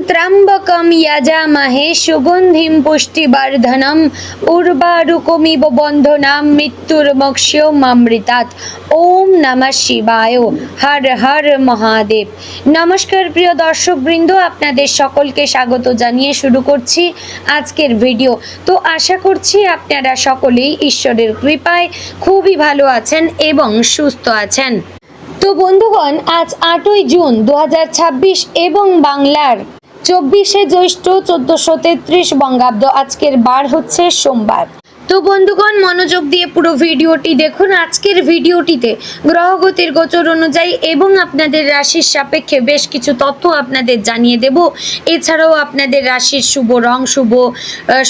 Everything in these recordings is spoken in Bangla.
त्र्यंबकं यजामहे सुगंधिं पुष्टिवर्धनम् उर्वारुकमिव बन्धनां मृत्युर्मोक्षयमामृतात्। ओम नमः शिवाय। हर हर महादेव। नमस्कार प्रिय दर्शक बृंद, আপনাদের সকলকে স্বাগত জানিয়ে শুরু করছি আজকের ভিডিও। তো আশা করছি আপনারা সকলেই ঈশ্বরের কৃপায় খুবই ভালো আছেন এবং সুস্থ আছেন। তো বন্ধুগণ, আজ 8ই জুন 2026 এবং বাংলার 24শে জ্যৈষ্ঠ 1433 বঙ্গাব্দ। আজকের বার হচ্ছে সোমবার। তো বন্ধুগণ, মনোযোগ দিয়ে পুরো ভিডিওটি দেখুন। আজকের ভিডিওটিতে গ্রহগতির গোচর অনুযায়ী এবং আপনাদের রাশির সাপেক্ষে বেশ কিছু তথ্য আপনাদের জানিয়ে দেব। এছাড়াও আপনাদের রাশির শুভ রং, শুভ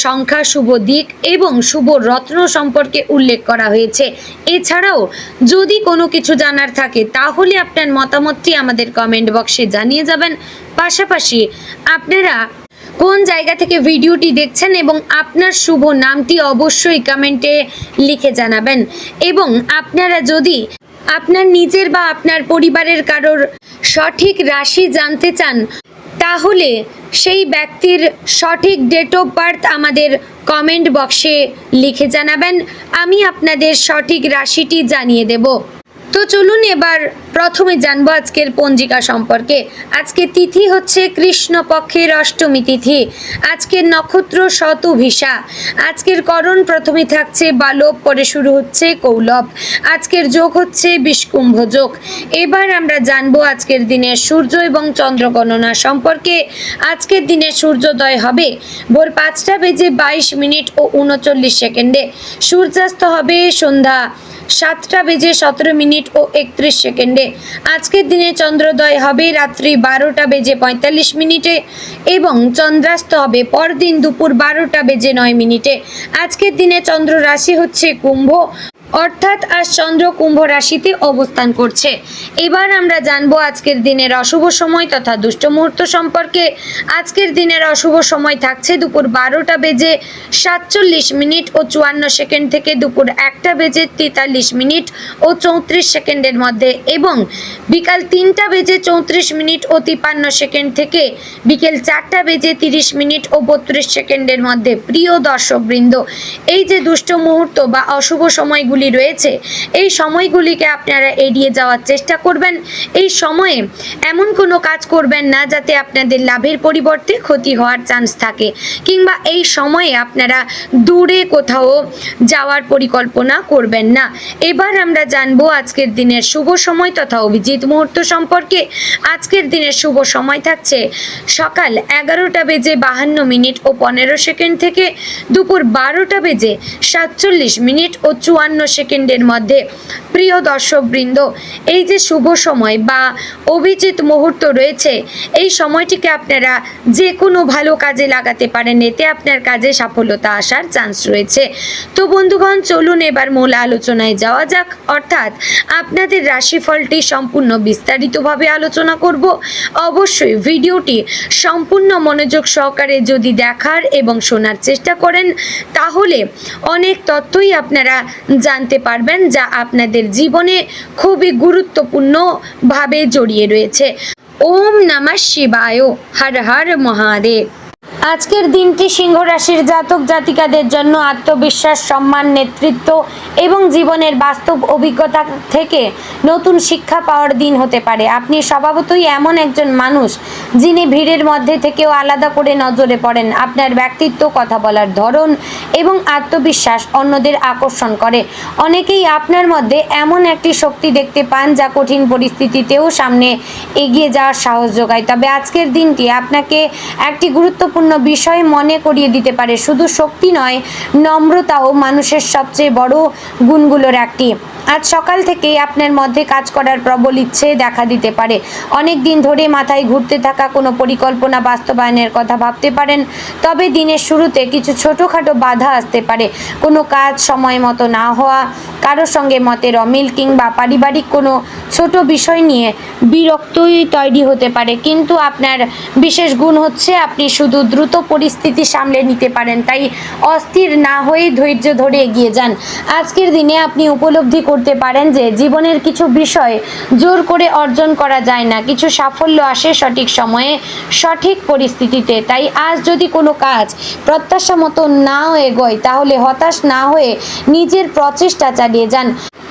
সংখ্যা, শুভ দিক এবং শুভ রত্ন সম্পর্কে উল্লেখ করা হয়েছে। এছাড়াও যদি কোনো কিছু জানার থাকে তাহলে আপনার মতামতটি আমাদের কমেন্ট বক্সে জানিয়ে যাবেন। পাশাপাশি আপনারা কোন জায়গা থেকে ভিডিওটি দেখছেন এবং আপনার শুভ নামটি অবশ্যই কমেন্টে লিখে জানাবেন। এবং আপনারা যদি আপনার নিজের বা আপনার পরিবারের কারোর সঠিক রাশি জানতে চান তাহলে সেই ব্যক্তির সঠিক ডেট অফ বার্থ আমাদের কমেন্ট বক্সে লিখে জানাবেন। আমি আপনাদের সঠিক রাশিটি জানিয়ে দেব। তো চলুন এবার প্রথমে জানবো আজকের পঞ্জিকা সম্পর্কে। আজকে তিথি হচ্ছে কৃষ্ণপক্ষের অষ্টমী তিথি। আজকের নক্ষত্র শতভিষা। আজকের করণ প্রথমে থাকছে বালব, পরে শুরু হচ্ছে কৌলব। আজকের যোগ হচ্ছে বিষকুম্ভ যোগ। এবার আমরা জানবো আজকের দিনের সূর্য এবং চন্দ্র গণনা সম্পর্কে। আজকের দিনে সূর্যোদয় হবে ভোর 5:22 ও 39 সেকেন্ডে। সূর্যাস্ত হবে সন্ধ্যা 7:17 ও 31 সেকেন্ডে। আজকের দিনে চন্দ্রোদয় হবে রাত্রি 12:45 এবং চন্দ্রাস্ত হবে পরদিন দুপুর 12:09। আজকের দিনে চন্দ্র রাশি হচ্ছে কুম্ভ, অর্থাৎ আজ চন্দ্র কুম্ভ রাশিতে অবস্থান করছে। এবার আমরা জানবো আজকের দিনের অশুভ সময় তথা দুষ্ট মুহূর্ত সম্পর্কে। আজকের দিনের অশুভ সময় থাকছে দুপুর 12:47 ও 54 সেকেন্ড থেকে দুপুর 1:43 ও 34 সেকেন্ডের মধ্যে এবং বিকাল 3:34 ও 53 সেকেন্ড থেকে বিকেল 4:30 ও 32 সেকেন্ডের মধ্যে। প্রিয় দর্শক বৃন্দ, এই যে দুষ্ট মুহূর্ত বা অশুভ সময়গুলি রয়েছে, এই সময়গুলিকে আপনারা এড়িয়ে যাওয়ার চেষ্টা করবেন। এই সময়ে এমন কোনো কাজ করবেন না যাতে আপনাদের লাভের পরিবর্তে ক্ষতি হওয়ার চান্স থাকে, কিংবা এই সময়ে আপনারা দূরে কোথাও যাওয়ার পরিকল্পনা করবেন না। এবার আমরা জানবো আজকের দিনের শুভ সময় তথা অভিজিৎ মুহূর্ত সম্পর্কে। আজকের দিনের শুভ সময় থাকছে সকাল 11:52 ও 15 সেকেন্ড থেকে দুপুর 12:47 ও 54 সেকেন্ডের মধ্যে। প্রিয় দর্শক বৃন্দ, এই যে শুভ সময় বা অভিজিৎ মুহূর্ত রয়েছে, এই সময়টিকে আপনারা যে কোনো ভালো কাজে লাগাতে পারেন, এতে আপনার কাজে সফলতা আসার চান্স রয়েছে। তো বন্ধুগণ, চলুন এবার মূল আলোচনায় যাওয়া যাক, অর্থাৎ আপনাদের রাশিফলটি সম্পূর্ণ বিস্তারিতভাবে আলোচনা করব। অবশ্যই ভিডিওটি সম্পূর্ণ মনোযোগ সহকারে যদি দেখার এবং শোনার চেষ্টা করেন তাহলে অনেক তথ্যই আপনারা জানতে পারবেন যা আপনাদের জীবনে খুবই গুরুত্বপূর্ণভাবে জড়িয়ে রয়েছে। ওম নমঃ শিবায়। হর হর মহাদেব। আজকের দিনটি সিংহ রাশির জাতক জাতিকাদের জন্য আত্মবিশ্বাস, সম্মান, নেতৃত্ব এবং জীবনের বাস্তব অভিজ্ঞতা থেকে নতুন শিক্ষা পাওয়ার দিন হতে পারে। আপনি স্বভাবতই এমন একজন মানুষ যিনি ভিড়ের মধ্যে থেকেও আলাদা করে নজরে পড়েন। আপনার ব্যক্তিত্ব, কথা বলার ধরন এবং আত্মবিশ্বাস অন্যদের আকর্ষণ করে। অনেকেই আপনার মধ্যে এমন একটি শক্তি দেখতে পান যা কঠিন পরিস্থিতিতেও সামনে এগিয়ে যাওয়ার সাহস যোগায়। তবে আজকের দিনটি আপনাকে একটি গুরুত্বপূর্ণ বিষয় মনে করিয়ে দিতে পারে। শুধু শক্তি নয়, নম্রতাও মানুষের সবচেয়ে বড় গুণগুলোর একটি। আজ সকাল থেকেই আপনার মধ্যে কাজ করার প্রবল ইচ্ছে দেখা দিতে পারে। অনেক দিন ধরে মাথায় ঘুরতে থাকা কোনো পরিকল্পনা বাস্তবায়নের কথা ভাবতে পারেন। তবে দিনের শুরুতে কিছু ছোটোখাটো বাধা আসতে পারে। কোনো কাজ সময় মতো না হওয়া, কারোর সঙ্গে মতের অমিল কিংবা পারিবারিক কোনো ছোট বিষয় নিয়ে বিরক্তই তৈরি হতে পারে। কিন্তু আপনার বিশেষ গুণ হচ্ছে আপনি শুধু দ্রুত দ্রুত পরিস্থিতি সামলে নিতে পারেন, তাই অস্থির না হয়ে ধৈর্য ধরে এগিয়ে যান। আজকের দিনে আপনি উপলব্ধি করতে পারেন যে জীবনের কিছু বিষয় জোর করে অর্জন করা যায় না, কিছু সাফল্য আসে সঠিক সময়ে সঠিক পরিস্থিতিতে। তাই আজ যদি কোনো কাজ প্রত্যাশা মতো নাও এগোয়, তাহলে হতাশ না হয়ে নিজের প্রচেষ্টা চালিয়ে যান।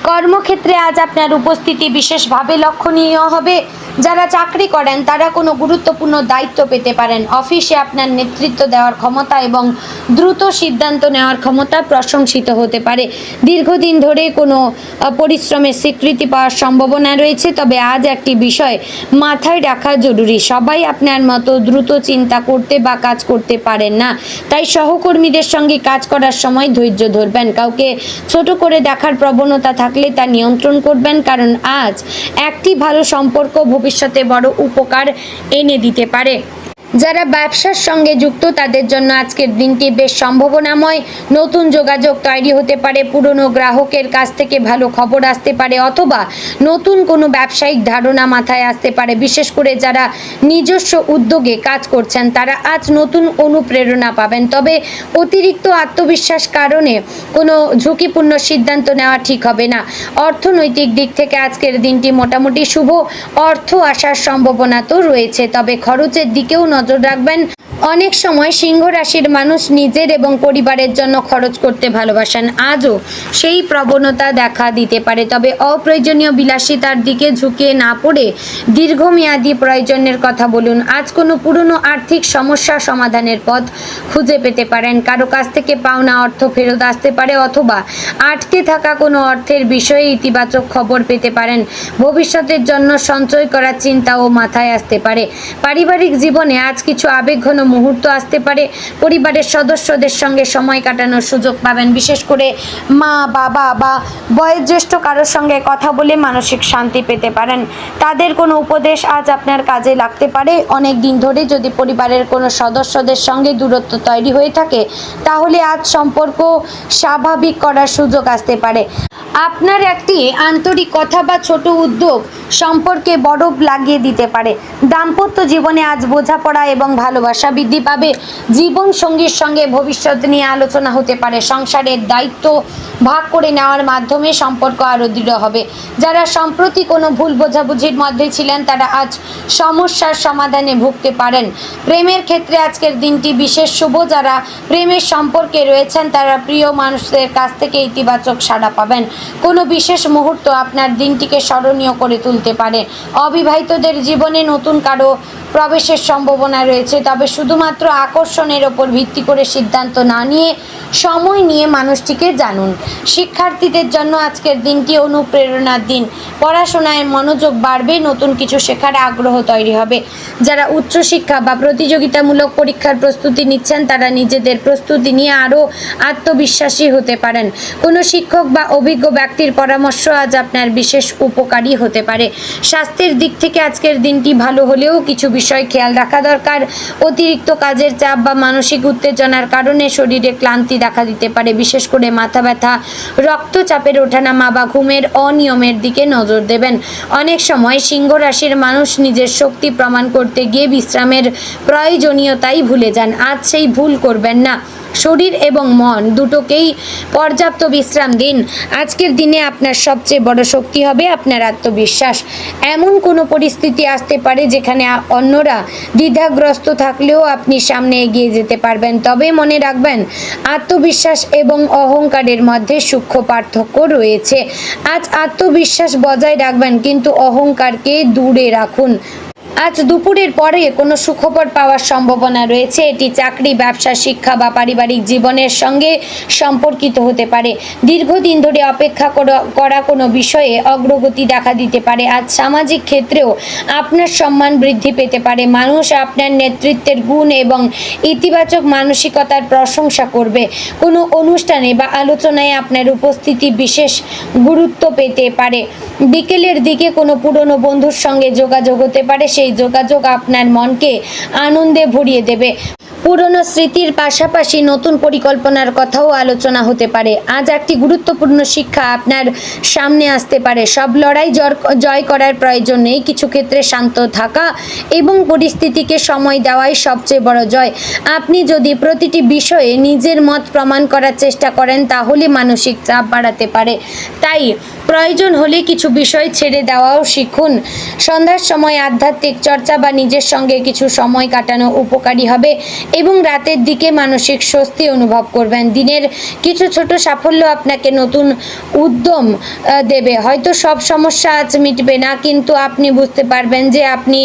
কর্মক্ষেত্রে আজ আপনার উপস্থিতি বিশেষভাবে লক্ষণীয় হবে। যারা চাকরি করেন তারা কোনো গুরুত্বপূর্ণ দায়িত্ব পেতে পারেন। অফিসে আপনার নেতৃত্ব দেওয়ার ক্ষমতা এবং দ্রুত সিদ্ধান্ত নেওয়ার ক্ষমতা প্রশংসিত হতে পারে। দীর্ঘদিন ধরে কোনো পরিশ্রমের স্বীকৃতি পাওয়ার সম্ভাবনা রয়েছে, তবে আজ একটি বিষয় মাথায় রাখা জরুরি, সবাই আপনার মতো দ্রুত চিন্তা করতে বা কাজ করতে পারেন না। তাই সহকর্মীদের সঙ্গে কাজ করার সময় ধৈর্য ধরবেন। কাউকে ছোট করে দেখার প্রবণতা থাকলে তা নিয়ন্ত্রণ করবেন, কারণ আজ একটি ভালো সম্পর্ক ভবিষ্যতে বড় উপকার এনে দিতে পারে। যারা ব্যবসার সঙ্গে যুক্ত তাদের জন্য আজকের দিনটি বেশ সম্ভাবনাময়। নতুন যোগাযোগ তৈরি হতে পারে, পুরনো গ্রাহকের কাছ থেকে ভালো খবর আসতে পারে, অথবা নতুন কোনো ব্যবসায়িক ধারণা মাথায় আসতে পারে। বিশেষ করে যারা নিজস্ব উদ্যোগে কাজ করছেন তারা আজ নতুন অনুপ্রেরণা পাবেন। তবে অতিরিক্ত আত্মবিশ্বাস কারণে কোনো ঝুঁকিপূর্ণ সিদ্ধান্ত নেওয়া ঠিক হবে না। অর্থনৈতিক দিক থেকে আজকের দিনটি মোটামুটি শুভ। অর্থ আসার সম্ভাবনা তো রয়েছে, তবে খরচের দিকেও নজর রাখবেন। অনেক সময় সিংহ রাশির মানুষ নিজের এবং পরিবারের জন্য খরচ করতে ভালোবাসেন। আজও সেই প্রবণতা দেখা দিতে পারে, তবে অপ্রয়োজনীয় বিলাসিতার দিকে ঝুঁকিয়ে না পড়ে দীর্ঘমেয়াদী প্রয়োজনের কথা বলুন। আজ কোনো পুরনো আর্থিক সমস্যা সমাধানের পথ খুঁজে পেতে পারেন। কারো কাছ থেকে পাওনা অর্থ ফেরত আসতে পারে, অথবা আটকে থাকা কোনো অর্থের বিষয়ে ইতিবাচক খবর পেতে পারেন। ভবিষ্যতের জন্য সঞ্চয় করার চিন্তাও মাথায় আসতে পারে। পারিবারিক জীবনে আজ কিছু আবেগঘন মুহূর্ত আসতে পারে। পরিবারের সদস্যদের সঙ্গে সময় কাটানোর সুযোগ পাবেন। বিশেষ করে মা, বাবা বা বয়োজ্যেষ্ঠ কারোর সঙ্গে কথা বলে মানসিক শান্তি পেতে পারেন। তাদের কোনো উপদেশ আজ আপনার কাজে লাগতে পারে। অনেক দিন ধরে যদি পরিবারের কোনো সদস্যদের সঙ্গে দূরত্ব তৈরি হয়ে থাকে, তাহলে আজ সম্পর্ক স্বাভাবিক করার সুযোগ আসতে পারে। আপনার একটি আন্তরিক কথা বা ছোট উদ্যোগ সম্পর্কে বরফ লাগিয়ে দিতে পারে। দাম্পত্য জীবনে আজ বোঝাপড়া এবং ভালোবাসা বৃদ্ধি পাবে। জীবন সঙ্গীর সঙ্গে ভবিষ্যৎ নিয়ে আলোচনা হতে পারে। সংসারের দায়িত্ব ভাগ করে নেওয়ার মাধ্যমে সম্পর্ক আরও দৃঢ় হবে। যারা সম্প্রতি কোনো ভুল বোঝাবুঝির মধ্যে ছিলেন তারা আজ সমস্যার সমাধানে ভুগতে পারেন। প্রেমের ক্ষেত্রে আজকের দিনটি বিশেষ শুভ। যারা প্রেমের সম্পর্কে রয়েছেন তারা প্রিয় মানুষদের কাছ থেকে ইতিবাচক সাড়া পাবেন। কোনো বিশেষ মুহূর্ত আপনার দিনটিকে স্মরণীয় করে তুলতে পারে। অবিবাহিতদের জীবনে নতুন কারো প্রবেশের সম্ভাবনা রয়েছে, তবে শুধুমাত্র আকর্ষণের ওপর ভিত্তি করে সিদ্ধান্ত না নিয়ে সময় নিয়ে মানুষটিকে জানুন। শিক্ষার্থীদের জন্য আজকের দিনটি অনুপ্রেরণার দিন। পড়াশোনায় মনোযোগ বাড়বে, নতুন কিছু শেখার আগ্রহ তৈরি হবে। যারা উচ্চশিক্ষা বা প্রতিযোগিতামূলক পরীক্ষার প্রস্তুতি নিচ্ছেন তারা নিজেদের প্রস্তুতি নিয়ে আরও আত্মবিশ্বাসী হতে পারেন। কোনো শিক্ষক বা অভিজ্ঞ ব্যক্তির পরামর্শ আজ আপনার বিশেষ উপকারী হতে পারে। স্বাস্থ্যের দিক থেকে আজকের দিনটি ভালো হলেও কিছু বিষয় খেয়াল রাখা দরকার। অতিরিক্ত কাজের চাপ বা মানসিক উত্তেজনার কারণে শরীরে ক্লান্তি দেখা দিতে পারে। বিশেষ করে মাথা ব্যথা, রক্তচাপের ওঠানামা বা ঘুমের অনিয়মের দিকে নজর দেবেন। অনেক সময় সিংহ রাশির মানুষ নিজের শক্তি প্রমাণ করতে গিয়ে বিশ্রামের প্রয়োজনীয়তাই ভুলে যান। আজ সেই ভুল করবেন না। শরীর এবং মন দুটোকেই পর্যাপ্ত বিশ্রাম দিন। আজকের দিনে আপনার সবচেয়ে বড় শক্তি হবে আপনার আত্মবিশ্বাস। এমন কোনো পরিস্থিতি আসতে পারে যেখানে অন্যরা দ্বিধাগ্রস্ত থাকলেও আপনি সামনে এগিয়ে যেতে পারবেন। তবে মনে রাখবেন, আত্মবিশ্বাস এবং অহংকারের মধ্যে সূক্ষ্ম পার্থক্য রয়েছে। আজ আত্মবিশ্বাস বজায় রাখবেন, কিন্তু অহংকারকে দূরে রাখুন। আজ দুপুরের পরে কোনো সুখবর পাওয়ার সম্ভাবনা রয়েছে। এটি চাকরি, ব্যবসা, শিক্ষা বা পারিবারিক জীবনের সঙ্গে সম্পর্কিত হতে পারে। দীর্ঘদিন ধরে অপেক্ষা করা কোনো বিষয়ে অগ্রগতি দেখা দিতে পারে। আজ সামাজিক ক্ষেত্রেও আপনার সম্মান বৃদ্ধি পেতে পারে। মানুষ আপনার নেতৃত্বের গুণ এবং ইতিবাচক মানসিকতার প্রশংসা করবে। কোনো অনুষ্ঠানে বা আলোচনায় আপনার উপস্থিতি বিশেষ গুরুত্ব পেতে পারে। বিকেলের দিকে কোনো পুরনো বন্ধুর সঙ্গে যোগাযোগ হতে পারে। সেই যোগাযোগ আপনার মনকে আনন্দে ভরিয়ে দেবে। পুরনো স্মৃতির পাশাপাশি নতুন পরিকল্পনার কথাও আলোচনা হতে পারে। আজ একটি গুরুত্বপূর্ণ শিক্ষা আপনার সামনে আসতে পারে। সব লড়াই জয় করার প্রয়োজন নেই, কিছু ক্ষেত্রে শান্ত থাকা এবং পরিস্থিতিকে সময় দেওয়াই সবচেয়ে বড় জয়। আপনি যদি প্রতিটি বিষয়ে নিজের মত প্রমাণ করার চেষ্টা করেন তাহলে মানসিক চাপ বাড়াতে পারে। তাই প্রয়োজন হলে কিছু বিষয় ছেড়ে দেওয়াও শিখুন। সন্ধ্যার সময় আধ্যাত্মিক চর্চা বা নিজের সঙ্গে কিছু সময় কাটানো উপকারী হবে এবং রাতের দিকে মানসিক স্বস্তি অনুভব করবেন। দিনের কিছু ছোট সাফল্য আপনাকে নতুন উদ্যম দেবে। হয়তো সব সমস্যা আজ মিটবে না, কিন্তু আপনি বুঝতে পারবেন যে আপনি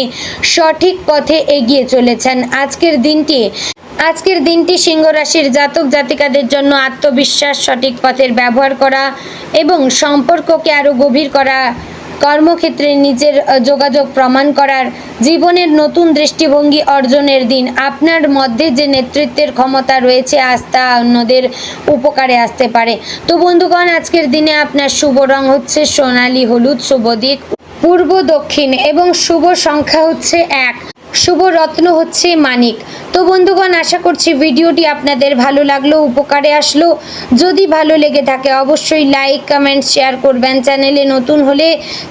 সঠিক পথে এগিয়ে চলেছেন। আজকের দিনটি সিংহ রাশির জাতক জাতিকাদের জন্য আত্মবিশ্বাস, সঠিক পথের ব্যবহার করা এবং সম্পর্ককে আরও গভীর করা, কর্মক্ষেত্রে নিজের যোগাযোগ প্রমাণ করার, জীবনের নতুন দৃষ্টিভঙ্গি অর্জনের দিন। আপনার মধ্যে যে নেতৃত্বের ক্ষমতা রয়েছে আজ তা অন্যদের উপকারে আসতে পারে। তো বন্ধুগণ, আজকের দিনে আপনার শুভ রং হচ্ছে সোনালী হলুদ, শুভ দিক পূর্ব দক্ষিণ এবং শুভ সংখ্যা হচ্ছে 1, শুভ রত্ন হচ্ছে মানিক। তো বন্ধুগণ, আশা করছি ভিডিওটি আপনাদের ভালো লাগলো, উপকারে আসলো। যদি ভালো লেগে থাকে অবশ্যই লাইক, কমেন্ট, শেয়ার করবেন। চ্যানেলে নতুন হলে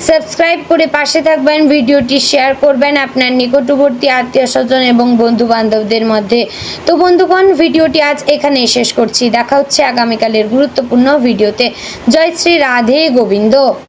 সাবস্ক্রাইব করে পাশে থাকবেন। ভিডিওটি শেয়ার করবেন আপনার নিকটবর্তী আত্মীয় স্বজন এবং বন্ধু বান্ধবদের মধ্যে। তো বন্ধুগণ, ভিডিওটি আজ এখানেই শেষ করছি। দেখা হচ্ছে আগামীকালের গুরুত্বপূর্ণ ভিডিওতে। জয় শ্রী রাধে গোবিন্দ।